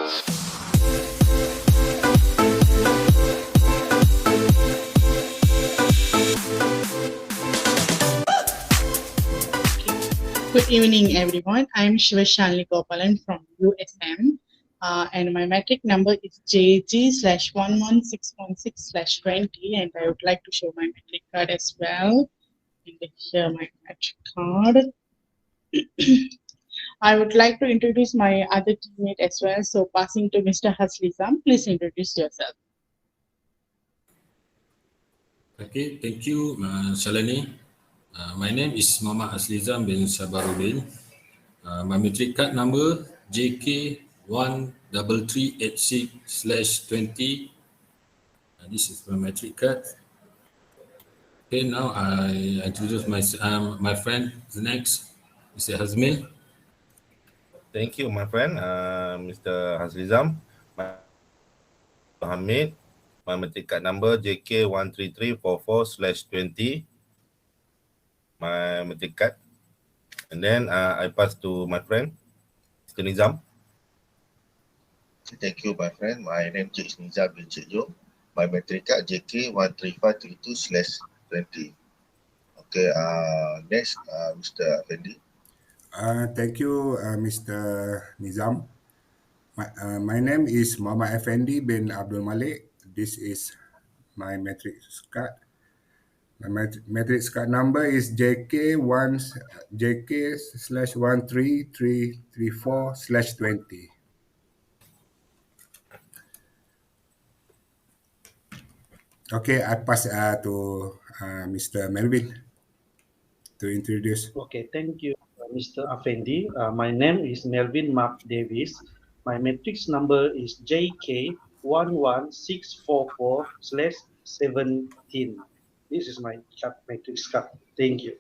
Good evening, everyone. I'm SHALAANI GOPALAN from USM, and my metric number is JG/11616/20, and I would like to show my metric card as well. And here my metric card. I would like to introduce my other teammate as well. So passing to Mr. HASLEEZAM, please introduce yourself. Okay, thank you, SHALAANI. My name is Muhammad HASLEEZAM bin SABARUDIN. My metric card number JK13386/20. This is my metric card. Okay, now I introduce my friend. The next, Mr. HAZMIL. Thank you, my friend, Mr. HAZLEEZAM. HAMID. My metric card number JK13344/20. My metric card. And then I pass to my friend, Mr. Nizam. Thank you, my friend. My name is YUSNIZAM bin CHEK. My metric card JK13532/20. Okay, next, Mr. Effendi. Thank you, Mr. Nizam. My name is Muhammad Effendi bin Abdul Malik. This is my matrix card. My matrix card number is JK/13334/20. Okay, I pass to Mr. Melvin to introduce. Okay, thank you, Mr. Effendi. My name is Melvin Mark Davis. My matrix number is JK11644/17. This is my matrix card. Thank you.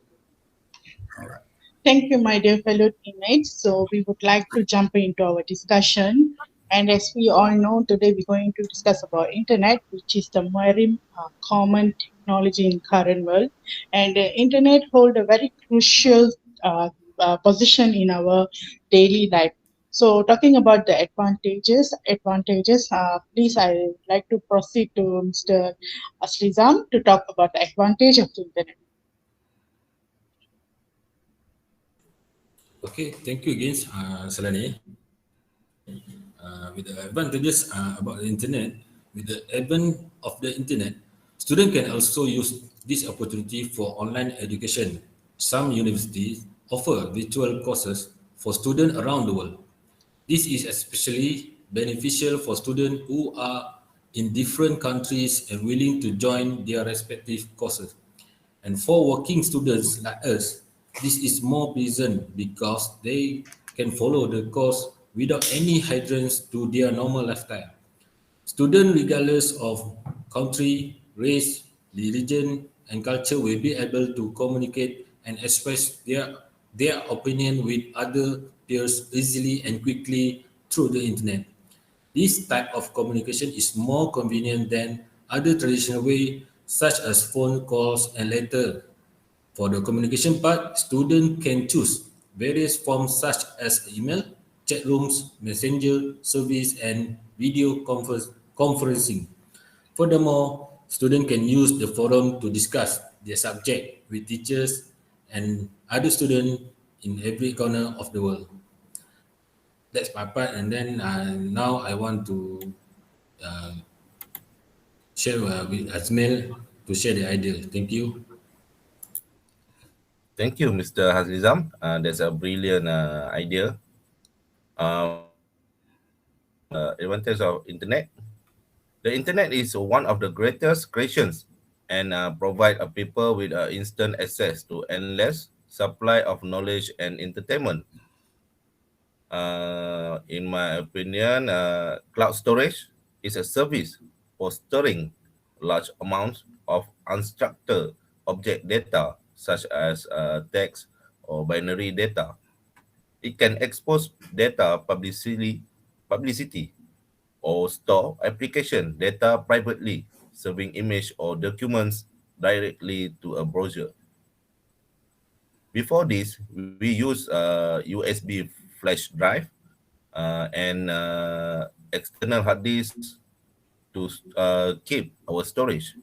All right. Thank you, my dear fellow teammates. So we would like to jump into our discussion. And as we all know, today we're going to discuss about internet, which is the very common technology in current world. And the internet hold a very crucial position in our daily life. So talking about the advantages, please, I would like to proceed to Mr. HASLEEZAM to talk about the advantage of the internet. Okay, thank you again, SHALAANI. With the advantages about the internet, with the advent of the internet, students can also use this opportunity for online education. Some universities offer virtual courses for students around the world. This is especially beneficial for students who are in different countries and willing to join their respective courses. And for working students like us, this is more pleasant because they can follow the course without any hindrance to their normal lifestyle. Students, regardless of country, race, religion, and culture, will be able to communicate and express their opinion with other peers easily and quickly through the internet. This type of communication is more convenient than other traditional ways, such as phone calls and letters. For the communication part, students can choose various forms such as email, chat rooms, messenger service, and video conferencing. Furthermore, students can use the forum to discuss their subject with teachers and other students in every corner of the world. That's my part, and then now I want to share with HAZMIL to share the idea. Thank you. Thank you, Mr. HAZLEEZAM. That's a brilliant idea. Advantage of internet. The internet is one of the greatest creations and provide people with instant access to endless supply of knowledge and entertainment. In my opinion, cloud storage is a service for storing large amounts of unstructured object data such as text or binary data. It can expose data publicity or store application data privately, serving image or documents directly to a browser. Before this, we use USB flash drive and external hard disk to keep our storage.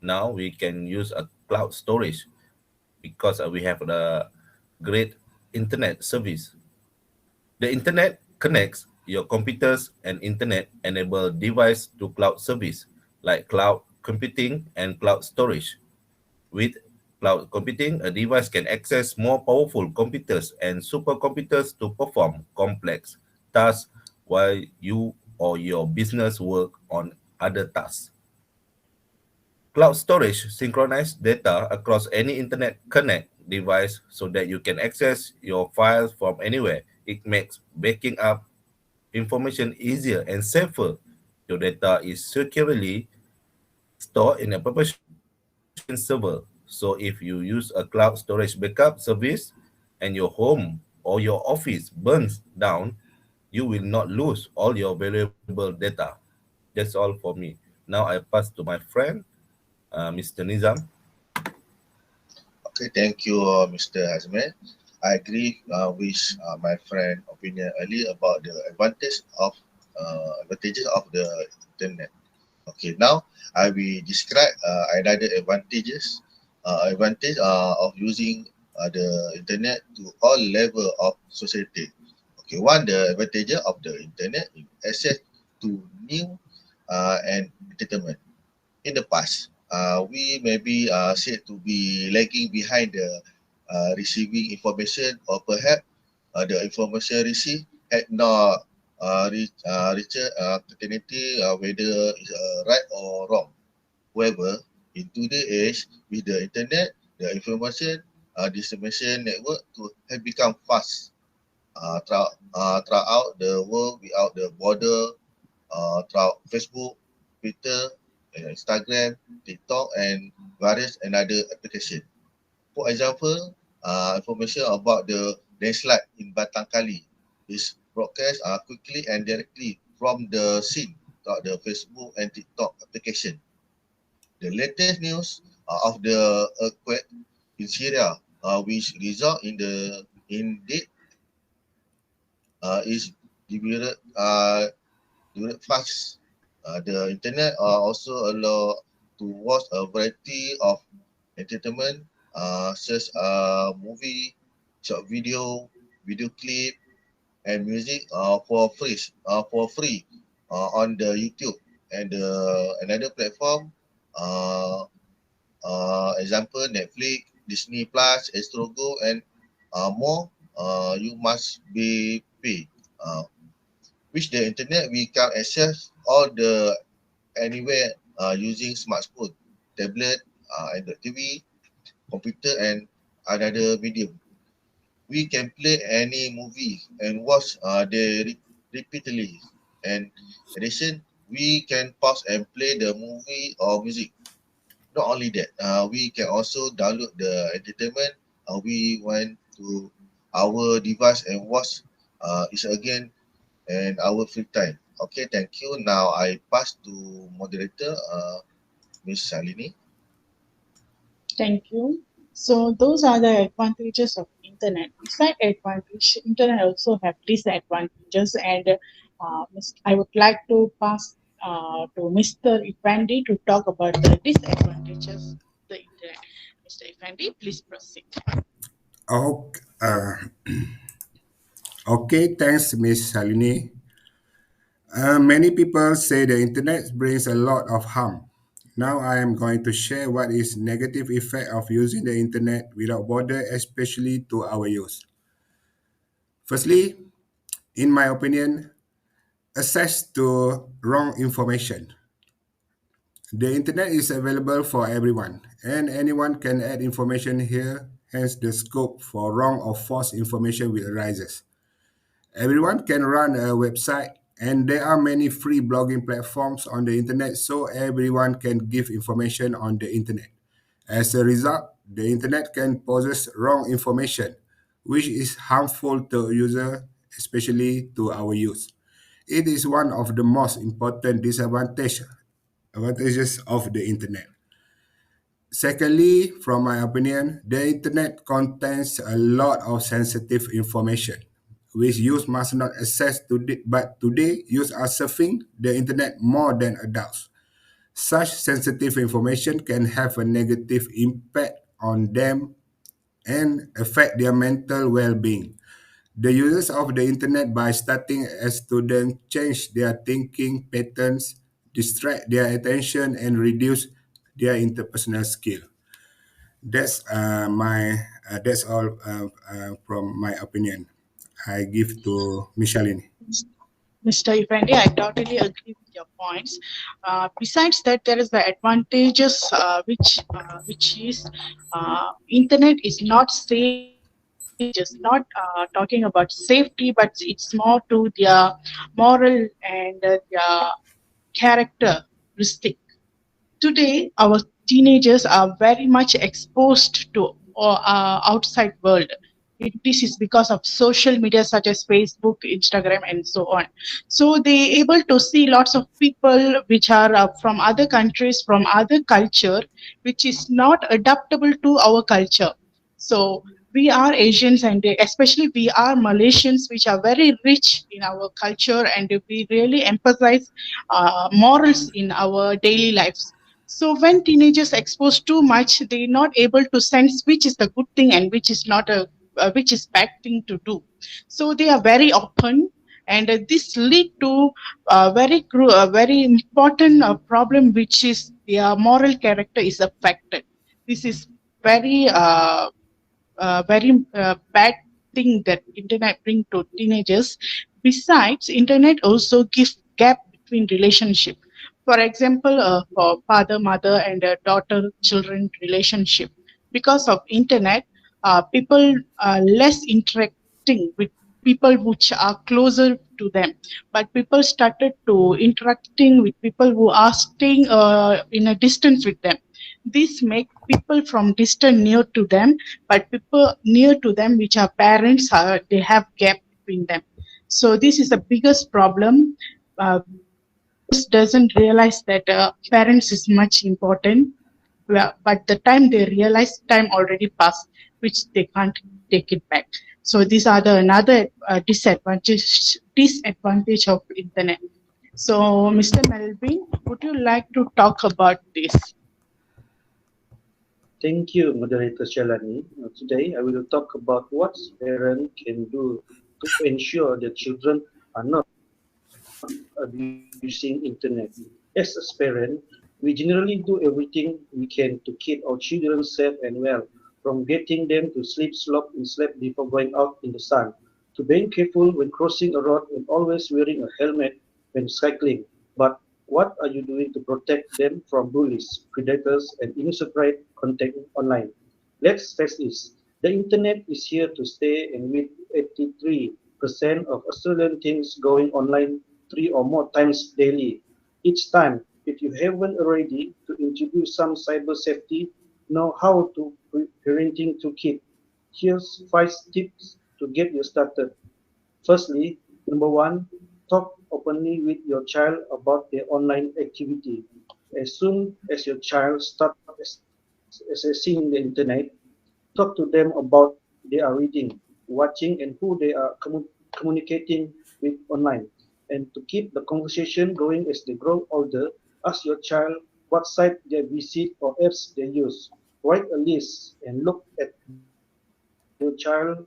Now we can use a cloud storage because we have the great internet service. The internet connects your computers and internet enable device to cloud service like cloud computing and cloud storage. With cloud computing, a device can access more powerful computers and supercomputers to perform complex tasks while you or your business work on other tasks. Cloud storage synchronizes data across any internet connect device so that you can access your files from anywhere. It makes backing up information easier and safer. Your data is securely stored in a perpetuation server. So if you use a cloud storage backup service and your home or your office burns down, you will not lose all your valuable data. That's all for me. Now I pass to my friend, Mr. Nizam. Okay, thank you, Mr. HAZMIL. I agree with my friend opinion earlier about the advantages of the internet. Okay, now I will describe another advantage of using the internet to all level of society. Okay, one the advantage of the internet is access to new and entertainment. In the past, we may be said to be lagging behind the receiving information, or perhaps the information received had not reached certainty whether it's right or wrong. However, in today's age, with the internet, the information distribution network have become fast throughout the world without the border, throughout Facebook, Twitter, Instagram, TikTok, and various another application. For example, information about the landslide in Batang Kali is broadcast quickly and directly from the scene throughout the Facebook and TikTok application. The latest news of the earthquake in Syria, which result in the in death, is distributed fast. The internet also allow to watch a variety of entertainment, such movie, short video clip, and music for free on the YouTube and another platform. Uh, Example Netflix, Disney Plus, Astrogo, and more. You must be pay. Which the internet we can access all the anywhere using smartphone, tablet, and the TV, computer, and another medium. We can play any movie and watch repeatedly. And in addition, we can pause and play the movie or music. Not only that, we can also download the entertainment we want to our device and watch it again and our free time. Okay, thank you. Now I pass to moderator, Miss Shalini. Thank you. So those are the advantages of internet. Beside advantage, internet also have disadvantages, and I would like to pass to Mr. Effendi to talk about the disadvantages of the internet. Mr. Effendi, please proceed. Oh, okay, thanks, Miss Salini. Many people say the internet brings a lot of harm. Now I am going to share what is negative effect of using the internet without border, especially to our youth. Firstly, in my opinion, access to wrong information. The internet is available for everyone, and anyone can add information here, hence the scope for wrong or false information will arises. Everyone can run a website, and there are many free blogging platforms on the internet, so everyone can give information on the internet. As a result, the internet can possess wrong information, which is harmful to user, especially to our youth. It is one of the most important advantages of the internet. Secondly, from my opinion, the internet contains a lot of sensitive information. which youth must not access today, but today youth are surfing the internet more than adults. Such sensitive information can have a negative impact on them and affect their mental well-being. The users of the internet by starting as students change their thinking patterns, distract their attention, and reduce their interpersonal skill. That's all from my opinion. I give to Micheline. Mr. Effendi, I totally agree with your points. Besides that, there is the advantages which is internet is not safe to the teenagers. Not talking about safety, but it's more to their moral and their characteristic. Today, our teenagers are very much exposed to outside world. This is because of social media such as Facebook, Instagram, and so on. So they able to see lots of people which are from other countries, from other culture, which is not adaptable to our culture. So we are Asians, and especially we are Malaysians, which are very rich in our culture, and we really emphasize morals in our daily lives. So when teenagers expose too much, they're not able to sense which is the good thing and which is not a which is bad thing to do. So they are very open, and this lead to a very important problem, which is their moral character is affected. This is very bad thing that internet bring to teenagers. Besides, internet also give gap between relationship. For example, for father mother and daughter children relationship, because of internet, people are less interacting with people which are closer to them, but people started to interacting with people who are staying in a distance with them. This make people from distant near to them, but people near to them which are parents are they have gap between them. So this is the biggest problem, where teenagers doesn't realize that parents is much important. Well, but the time they realize, time already passed, which they can't take it back. So these are the another disadvantage of internet. So Mr. Melvin, would you like to talk about this? Thank you, Moderator Shalani. Today, I will talk about what parents can do to ensure that children are not abusing internet. As a parent, we generally do everything we can to keep our children safe and well, from getting them to sleep before going out in the sun, to being careful when crossing a road and always wearing a helmet when cycling. But what are you doing to protect them from bullies, predators, and inappropriate content online? Let's face it, the internet is here to stay, and with 83% of Australian teens going online 3 or more times daily. Each time, if you haven't already, to introduce some cyber safety, know how to parenting to kid. Here's 5 tips to get you started. Firstly, number one, talk openly with your child about their online activity. As soon as your child starts accessing the internet, talk to them about they are reading, watching, and who they are communicating with online. And to keep the conversation going as they grow older, ask your child what site they visit or apps they use. Write a list and look at your child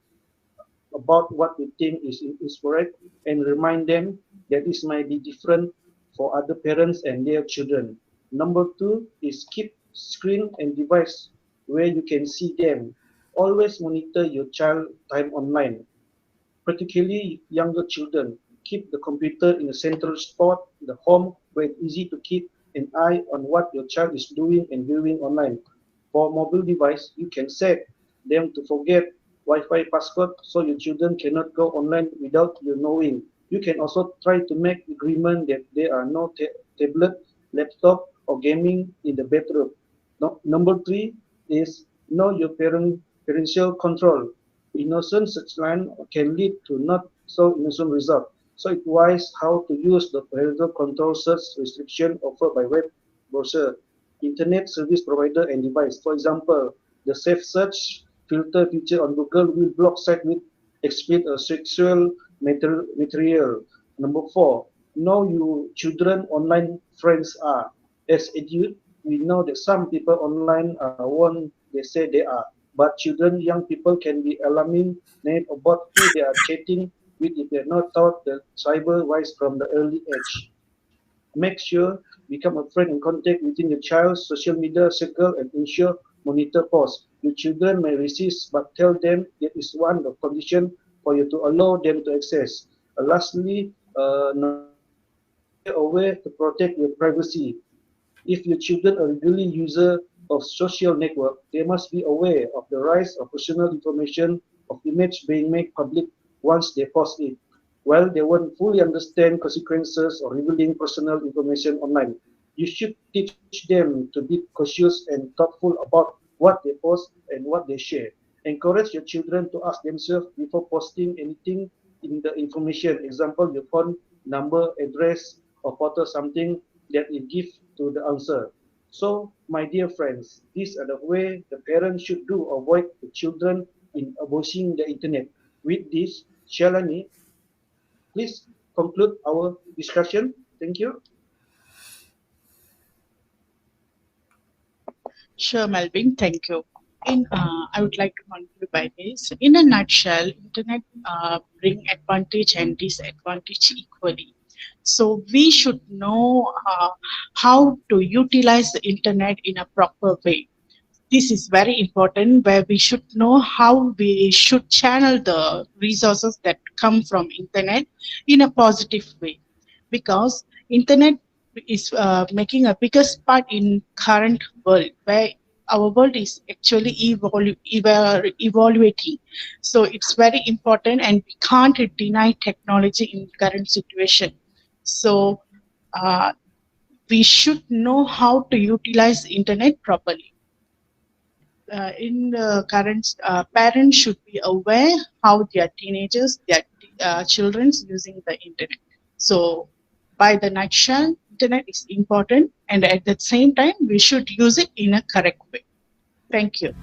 about what you think is incorrect and remind them that this might be different for other parents and their children. Number two is keep screen and device where you can see them. Always monitor your child time online, particularly younger children. Keep the computer in a central spot in the home where it's easy to keep an eye on what your child is doing and viewing online. For mobile device, you can set them to forget Wi-Fi password so your children cannot go online without you knowing. You can also try to make agreement that there are no tablet, laptop, or gaming in the bedroom. No, number three is know your parental control. Innocent such line can lead to not so innocent result. So it's wise how to use the parental control search restriction offered by web browser, internet service provider, and device. For example, the safe search filter feature on Google will block sites with explicit or sexual material. Number 4, know your children online friends are. As a youth, we know that some people online are one they say they are, but children, young people can be alarming naive about who they are chatting with if they are not taught the cyber wise from the early age. Make sure become a friend and contact within your child's social media circle and ensure monitor posts. Your children may resist, but tell them that is one of condition for you to allow them to access. Lastly, number 5, stay aware to protect your privacy. If your children are really user of social network, they must be aware of the rise of personal information of image being made public once they post it. While they won't fully understand consequences of revealing personal information online, you should teach them to be cautious and thoughtful about what they post and what they share. Encourage your children to ask themselves before posting anything in the information. Example, your phone number, address, or photo something that it give to the answer. So, my dear friends, these are the way the parents should do avoid the children in abusing the internet. With this, Shalani, please conclude our discussion. Thank you. Sure, Melvin. Thank you. I would like to conclude by this. In a nutshell, internet bring advantage and disadvantage equally. So we should know how to utilize the internet in a proper way. This is very important, where we should know how we should channel the resources that come from internet in a positive way, because internet is making a biggest part in current world, where our world is actually evaluating. So it's very important, and we can't deny technology in current situation. So uh, we should know how to utilize internet properly. In the current, parents should be aware how their teenagers, their children's using the internet. So by the nutshell, internet is important, and at the same time we should use it in a correct way. Thank you.